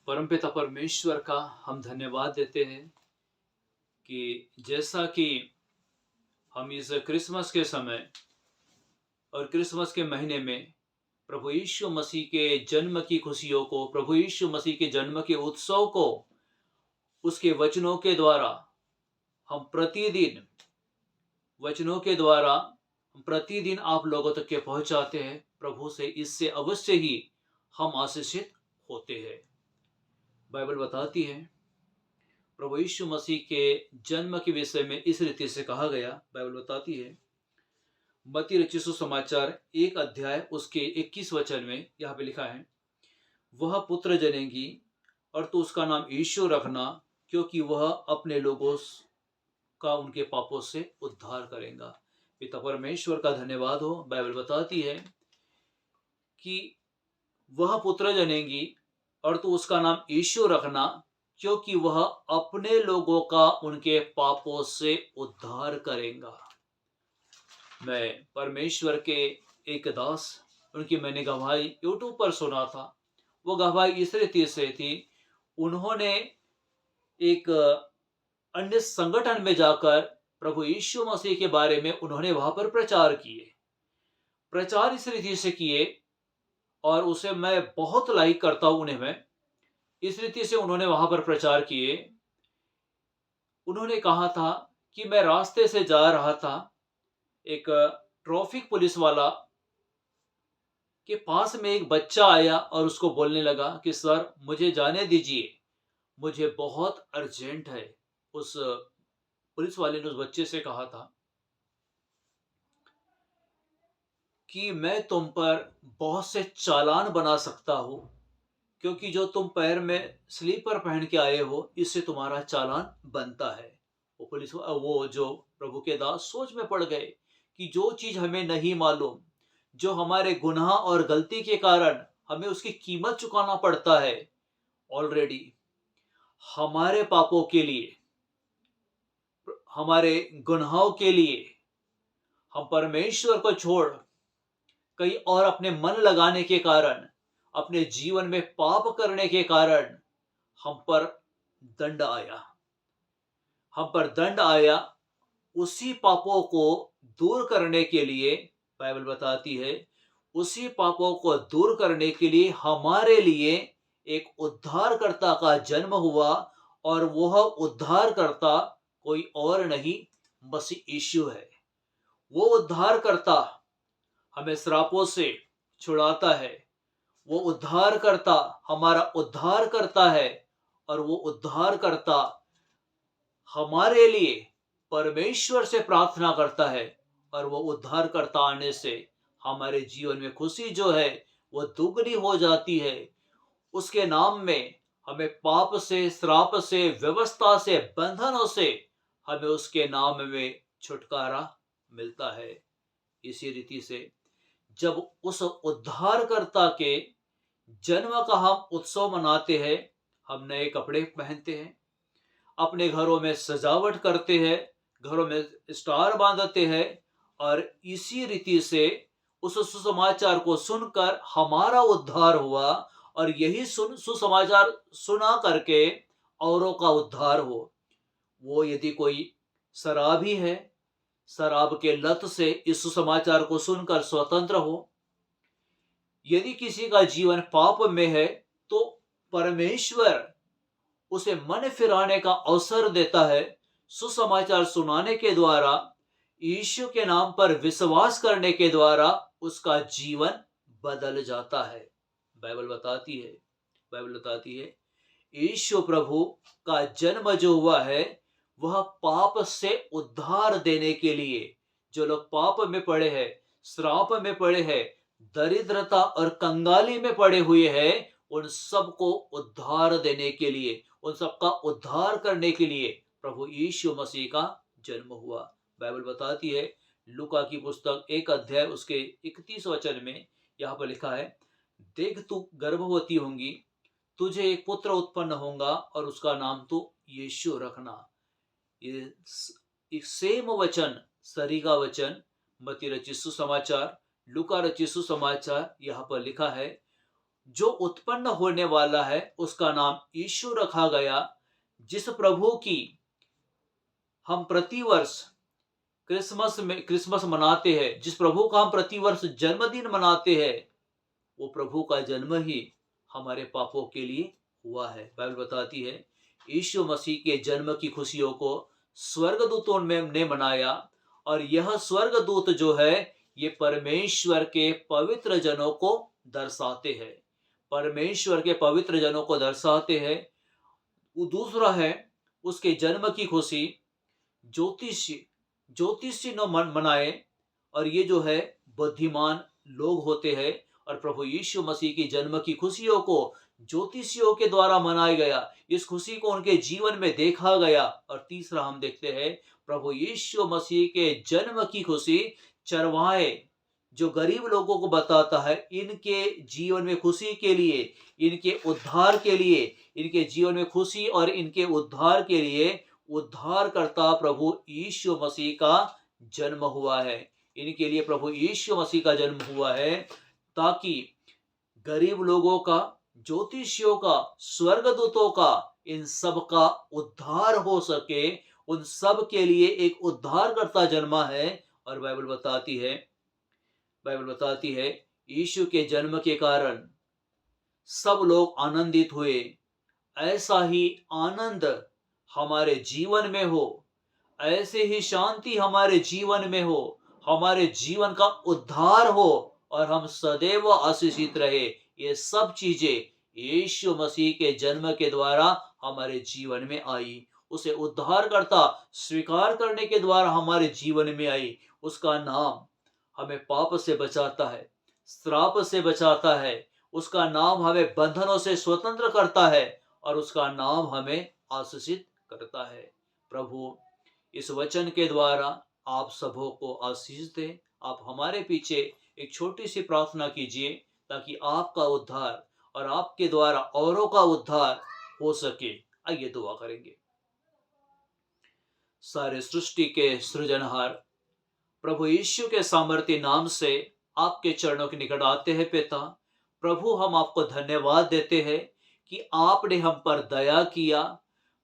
परमपिता परमेश्वर का हम धन्यवाद देते हैं कि जैसा कि हम इस क्रिसमस के समय और क्रिसमस के महीने में प्रभु यीशु मसीह के जन्म की खुशियों को, प्रभु यीशु मसीह के जन्म के उत्सव को उसके वचनों के द्वारा हम प्रतिदिन वचनों के द्वारा हम प्रतिदिन आप लोगों तक के पहुंचाते हैं। प्रभु से इससे अवश्य ही हम आशीषित होते हैं। बाइबल बताती है प्रभु यीशु मसीह के जन्म के विषय में इस रीति से कहा गया। बाइबल बताती है मत्ती रचित सुसमाचार 1 अध्याय उसके 21 वचन में यहाँ पे लिखा है, वह पुत्र जनेगी और तो उसका नाम यीशु रखना, क्योंकि वह अपने लोगों का उनके पापों से उद्धार करेगा। पिता परमेश्वर का धन्यवाद हो। बाइबल बताती है कि वह पुत्र जनेगी और तो उसका नाम यीशु रखना, क्योंकि वह अपने लोगों का उनके पापों से उद्धार करेगा। मैं परमेश्वर के एक दास, उनकी मैंने गवाही यूट्यूब पर सुना था। वो गवाही इस रीति से थी, उन्होंने एक अन्य संगठन में जाकर प्रभु यीशु मसीह के बारे में उन्होंने वहां पर प्रचार इस रीति से किए और उसे मैं बहुत लाइक करता हूं उन्हें। मैं इस रीति से उन्होंने वहां पर प्रचार किए। उन्होंने कहा था कि मैं रास्ते से जा रहा था, एक ट्रैफिक पुलिस वाला के पास में एक बच्चा आया और उसको बोलने लगा कि सर मुझे जाने दीजिए, मुझे बहुत अर्जेंट है। उस पुलिस वाले ने उस बच्चे से कहा था कि मैं तुम पर बहुत से चालान बना सकता हूं, क्योंकि जो तुम पैर में स्लीपर पहन के आए हो इससे तुम्हारा चालान बनता है। वो जो प्रभु के दास सोच में पड़ गए कि जो चीज हमें नहीं मालूम, जो हमारे गुनाह और गलती के कारण हमें उसकी कीमत चुकाना पड़ता है, ऑलरेडी हमारे पापों के लिए, हमारे गुनाहों के लिए हम परमेश्वर को छोड़ कहीं और अपने मन लगाने के कारण, अपने जीवन में पाप करने के कारण हम पर दंड आया। हम पर दंड आया। उसी पापों को दूर करने के लिए बाइबल बताती है, उसी पापों को दूर करने के लिए हमारे लिए एक उद्धारकर्ता का जन्म हुआ, और वह उद्धारकर्ता कोई और नहीं, मसीह यीशु है। वो उद्धारकर्ता हमें श्रापों से छुड़ाता है। वो उद्धारकर्ता हमारा उद्धार करता है, और वो उद्धारकर्ता हमारे लिए परमेश्वर से प्रार्थना करता है, और वो उद्धारकर्ता आने से हमारे जीवन में खुशी जो है वो दुगनी हो जाती है। उसके नाम में हमें पाप से, श्राप से, व्यवस्था से, बंधनों से हमें उसके नाम में छुटकारा मिलता है। इसी रीति से जब उस उद्धारकर्ता के जन्म का हम उत्सव मनाते हैं, हम नए कपड़े पहनते हैं, अपने घरों में सजावट करते हैं, घरों में स्टार बांधते हैं, और इसी रीति से उस सुसमाचार को सुनकर हमारा उद्धार हुआ, और यही सुसमाचार सुना करके औरों का उद्धार हो। वो यदि कोई शराबी है, शराब के लत से इस सुसमाचार को सुनकर स्वतंत्र हो। यदि किसी का जीवन पाप में है तो परमेश्वर उसे मन फिराने का अवसर देता है। सुसमाचार सुनाने के द्वारा, यीशु के नाम पर विश्वास करने के द्वारा उसका जीवन बदल जाता है। बाइबल बताती है यीशु प्रभु का जन्म जो हुआ है वह पाप से उद्धार देने के लिए, जो लोग पाप में पड़े हैं, श्राप में पड़े हैं, दरिद्रता और कंगाली में पड़े हुए हैं, उन सबको उद्धार देने के लिए, उन सबका उद्धार करने के लिए प्रभु यीशु मसीह का जन्म हुआ। बाइबल बताती है लूका की पुस्तक 1 अध्याय उसके 31 वचन में यहाँ पर लिखा है, देख तू गर्भवती होंगी, तुझे एक पुत्र उत्पन्न होगा और उसका नाम तू यीशु रखना। ये सेम वचन, सरी का वचन मत्ती रचित सुसमाचार, लूका रचित सुसमाचार यहाँ पर लिखा है। जो उत्पन्न होने वाला है उसका नाम यीशु रखा गया, जिस प्रभु की हम प्रतिवर्ष क्रिसमस मनाते हैं, जिस प्रभु का हम प्रतिवर्ष जन्मदिन मनाते हैं, वो प्रभु का जन्म ही हमारे पापों के लिए हुआ है। बाइबल बताती है यीशु मसीह के जन्म की खुशियों को स्वर्गदूतों ने मनाया, और यह स्वर्गदूत जो है ये परमेश्वर के पवित्र जनों को दर्शाते हैं, परमेश्वर के पवित्र जनों को दर्शाते हैं। वो दूसरा है उसके जन्म की खुशी ज्योतिषी न मनाए, और ये जो है बुद्धिमान लोग होते हैं, और प्रभु यीशु मसीह की जन्म की खुशियों को ज्योतिषियों के द्वारा मनाया गया, इस खुशी को उनके जीवन में देखा गया। और तीसरा हम देखते हैं प्रभु यीशु मसीह के जन्म की खुशी चरवाहे जो गरीब लोगों को बताता है, इनके जीवन में खुशी के लिए, इनके उद्धार के लिए, इनके जीवन में खुशी और इनके उद्धार के लिए उद्धारकर्ता प्रभु यीशु मसीह का जन्म हुआ है। इनके लिए प्रभु यीशु मसीह का जन्म हुआ है, ताकि गरीब लोगों का, ज्योतिषियों का, स्वर्गदूतों का, इन सब का उद्धार हो सके। उन सब के लिए एक उद्धारकर्ता जन्मा है। और बाइबल बताती है यीशु के जन्म के कारण सब लोग आनंदित हुए। ऐसा ही आनंद हमारे जीवन में हो, ऐसे ही शांति हमारे जीवन में हो, हमारे जीवन का उद्धार हो, और हम सदैव आशीषित रहे। ये सब चीजें यीशु मसीह के जन्म के द्वारा हमारे जीवन में आई, उसे उद्धारकर्ता स्वीकार करने के द्वारा हमारे जीवन में आई। उसका नाम हमें पाप से बचाता है, श्राप से बचाता है, उसका नाम हमें बंधनों से स्वतंत्र करता है, और उसका नाम हमें आशीषित करता है। प्रभु इस वचन के द्वारा आप सबों को आशीष दे। आप हमारे पीछे एक छोटी सी प्रार्थना कीजिए, ताकि आपका उद्धार और आपके द्वारा औरों का उद्धार हो सके। आइए दुआ करेंगे। सारे सृष्टि के सृजनहार प्रभु यीशु के सामर्थ्य नाम से आपके चरणों के निकट आते हैं। पिता प्रभु, हम आपको धन्यवाद देते हैं कि आपने हम पर दया किया।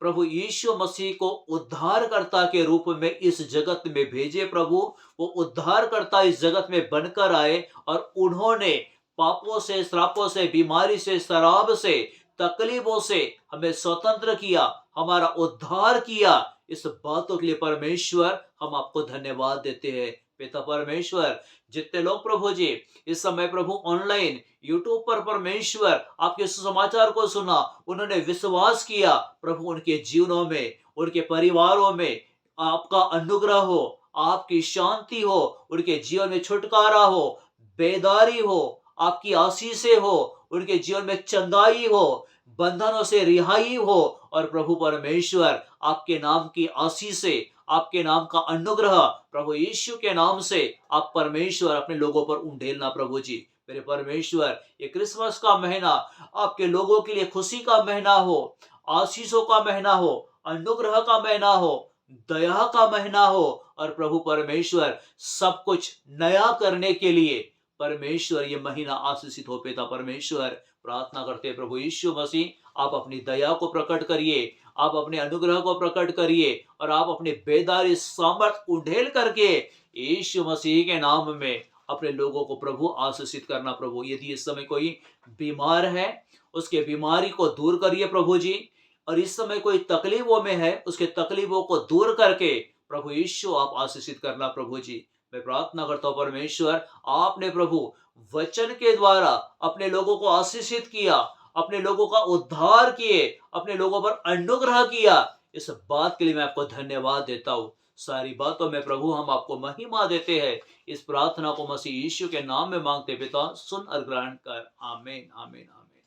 प्रभु यीशु मसीह को उद्धारकर्ता के रूप में इस जगत में भेजे। प्रभु वो उद्धारकर्ता इस जगत में बनकर आए, और उन्होंने पापों से, श्रापों से, बीमारी से, शराब से, तकलीफों से हमें स्वतंत्र किया, हमारा उद्धार किया। इस बातों के लिए परमेश्वर हम आपको धन्यवाद देते हैं। पिता परमेश्वर, जितने लोग प्रभु जी इस समय प्रभु ऑनलाइन यूट्यूब पर परमेश्वर आपके सुसमाचार को सुना, उन्होंने विश्वास किया, प्रभु उनके जीवनों में, उनके परिवारों में आपका अनुग्रह हो, आपकी शांति हो, उनके जीवन में छुटकारा हो, बेदारी हो, आपकी आशीषें हो, उनके जीवन में चंगाई हो, बंधनों से रिहाई हो। और प्रभु परमेश्वर आपके नाम की आशीषें, आपके नाम का अनुग्रह प्रभु यीशु के नाम से आप परमेश्वर अपने लोगों पर उंडेलना। प्रभु जी मेरे परमेश्वर, ये क्रिसमस का महीना आपके लोगों के लिए खुशी का महीना हो, आशीषों का महीना हो, अनुग्रह का महीना हो, दया का महीना हो। और प्रभु परमेश्वर, सब कुछ नया करने के लिए परमेश्वर ये महीना आशीषित हो। पिता परमेश्वर, प्रार्थना करते हैं प्रभु यीशु मसीह, आप अपनी दया को प्रकट करिए, आप अपने अनुग्रह को प्रकट करिए, और आप अपने बेदारी सामर्थ उंडेल करके यीशु मसीह के नाम में अपने लोगों को प्रभु आशीषित करना। प्रभु यदि इस समय कोई बीमार है, उसके बीमारी को दूर करिए प्रभु जी। और इस समय कोई तकलीफों में है, उसके तकलीफों को दूर करके प्रभु यीशु आप आशीषित करना। प्रभु जी मैं प्रार्थना करता हूं परमेश्वर, आपने प्रभु वचन के द्वारा अपने लोगों को आशीषित किया, अपने लोगों का उद्धार किए, अपने लोगों पर अनुग्रह किया। इस बात के लिए मैं आपको धन्यवाद देता हूं। सारी बातों में प्रभु हम आपको महिमा देते हैं। इस प्रार्थना को मसीह यीशु के नाम में मांगते पिता, सुन और ग्रहण कर। आमीन आमीन आमीन।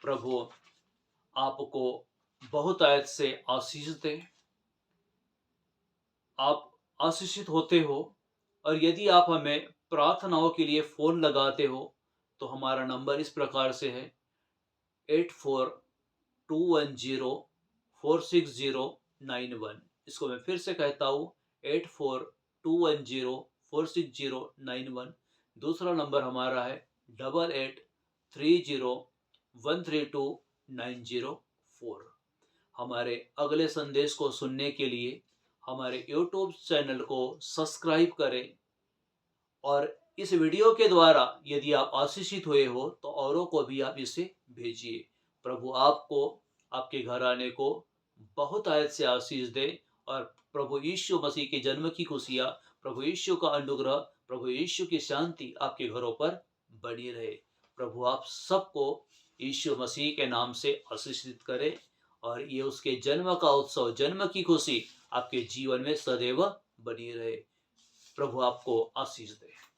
प्रभु आपको बहुत आयत से आशीष दे। आप आशीषित होते हो, और यदि आप हमें प्रार्थनाओं के लिए फोन लगाते हो तो हमारा नंबर इस प्रकार से है 8421046091। इसको मैं फिर से कहता हूँ 8421046091। दूसरा नंबर हमारा है 30132904। हमारे अगले संदेश को सुनने के लिए हमारे यूट्यूब चैनल को सब्सक्राइब करें, और इस वीडियो के द्वारा यदि आप आशीषित हुए हो तो औरों को भी आप इसे भेजिए। प्रभु आपको, आपके घराने को बहुत आयत से आशीष दे, और प्रभु यीशु मसीह के जन्म की खुशियाँ, प्रभु यीशु का अनुग्रह, प्रभु यीशु की शांति आपके घरों पर बनी रहे। प्रभु आप सबको यीशु मसीह के नाम से आशीषित करे, और ये उसके जन्म का उत्सव, जन्म की खुशी आपके जीवन में सदैव बनी रहे। प्रभु आपको आशीष दे।